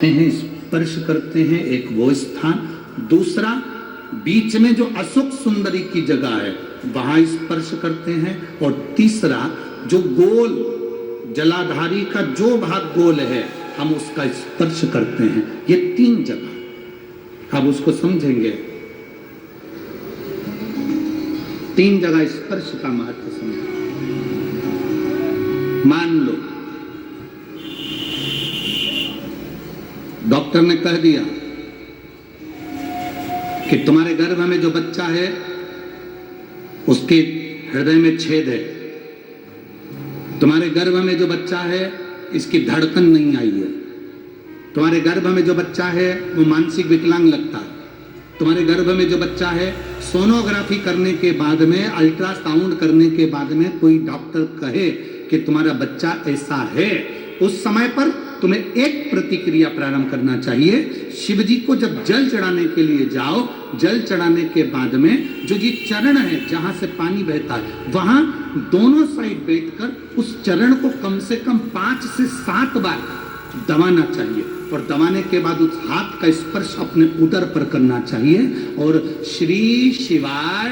हैं, स्पर्श करते हैं, एक वो स्थान। दूसरा, बीच में जो अशोक सुंदरी की जगह है वहां स्पर्श करते हैं। और तीसरा, जो गोल जलाधारी का जो भाग गोल है हम उसका स्पर्श करते हैं। ये तीन जगह, अब उसको समझेंगे। तीन जगह स्पर्श का महत्व समझें। मान लो डॉक्टर ने कह दिया कि तुम्हारे गर्भ में जो बच्चा है उसके हृदय में छेद है, तुम्हारे गर्भ में जो बच्चा है इसकी धड़कन नहीं आई है, तुम्हारे गर्भ में जो बच्चा है वो मानसिक विकलांग लगता है, तुम्हारे गर्भ में जो बच्चा है सोनोग्राफी करने के बाद में, अल्ट्रासाउंड करने के बाद में कोई डॉक्टर कहे कि तुम्हारा बच्चा ऐसा है, उस समय पर तुम्हें एक प्रतिक्रिया प्रारंभ करना चाहिए। शिव जी को जब जल चढ़ाने के लिए जाओ, जल चढ़ाने के बाद में जो ये चरण है जहां से पानी बहता है वहां दोनों साइड बैठकर उस चरण को कम से कम 5 से 7 बार दबाना चाहिए। और दबाने के बाद उस हाथ का स्पर्श अपने उदर पर करना चाहिए और श्री शिवाय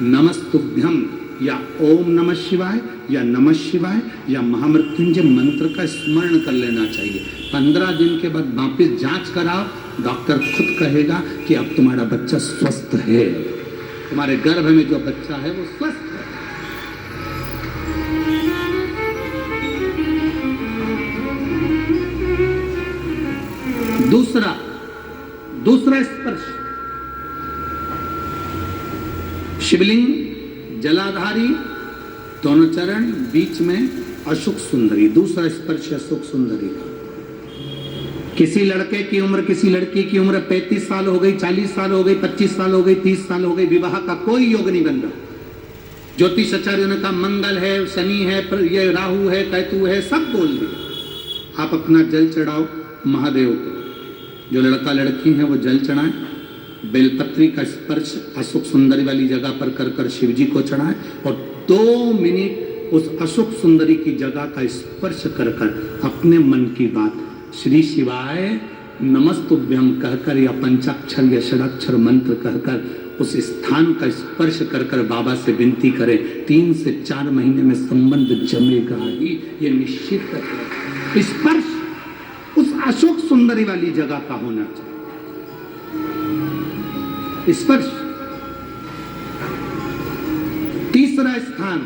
नमस्तुभ्यम या ओम नमः शिवाय या नमः शिवाय या महामृत्युंजय मंत्र का स्मरण कर लेना चाहिए। 15 दिन के बाद वापस जांच कराओ, डॉक्टर खुद कहेगा कि अब तुम्हारा बच्चा स्वस्थ है, तुम्हारे गर्भ में जो बच्चा है वो स्वस्थ है। दूसरा स्पर्श, शिवलिंग, जलाधारी, दोनों चरण, बीच में अशोक सुंदरी। दूसरा स्पर्श अशोक सुंदरी का। किसी लड़के की उम्र, किसी लड़की की उम्र 35 साल हो गई, 40 साल हो गई, 25 साल हो गई, 30 साल हो गई, विवाह का कोई योग नहीं बन रहा। ज्योतिष आचार्यों ने कहा मंगल है, शनि है, ये राहु है, केतु है, सब बोल दिए। आप अपना जल चढ़ाओ महादेव को। जो लड़का लड़की है वो जल चढ़ाएं, बेलपत्री का स्पर्श अशोक सुंदरी वाली जगह पर कर कर शिव जी को चढ़ाएं और 2 मिनट उस अशोक सुंदरी की जगह का स्पर्श कर कर अपने मन की बात श्री शिवाय नमस्तुभ्यम कहकर या पंचाक्षर या षडाक्षर मंत्र कहकर उस स्थान का स्पर्श कर कर बाबा से विनती करें। 3 से 4 महीने में संबंध जमेगा ही, ये निश्चित है। स्पर्श उस अशोक सुंदरी वाली जगह का होना चाहिए। स्पर्श। तीसरा स्थान,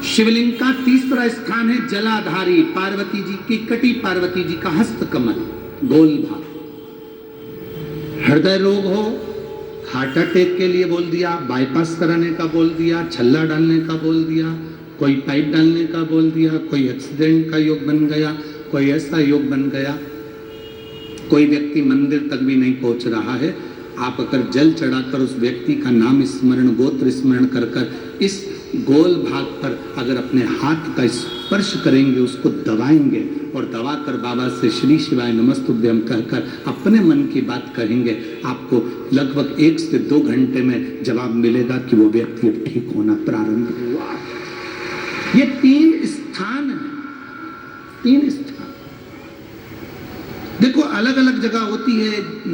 शिवलिंग का तीसरा स्थान है जलाधारी, पार्वती जी की कटी, पार्वती जी का हस्त कमल, गोल भाग। हृदय रोग हो, हार्ट अटैक के लिए बोल दिया, बाईपास कराने का बोल दिया, छल्ला डालने का बोल दिया, कोई पाइप डालने का बोल दिया, कोई एक्सीडेंट का योग बन गया, कोई ऐसा योग बन गया, कोई व्यक्ति मंदिर तक भी नहीं पहुंच रहा है, आप अगर जल चढ़ाकर उस व्यक्ति का नाम स्मरण, गोत्र स्मरण कर कर इस गोल भाग पर अगर अपने हाथ का स्पर्श करेंगे, उसको दबाएंगे और दबाकर बाबा से श्री शिवाय नमस्तुभ्यम कहकर अपने मन की बात कहेंगे, आपको लगभग 1 से 2 घंटे में जवाब मिलेगा कि वो व्यक्ति अब ठीक होना प्रारंभ हुआ। ये 3 स्थान है, 3 स्थान। देखो अलग अलग जगह होती है।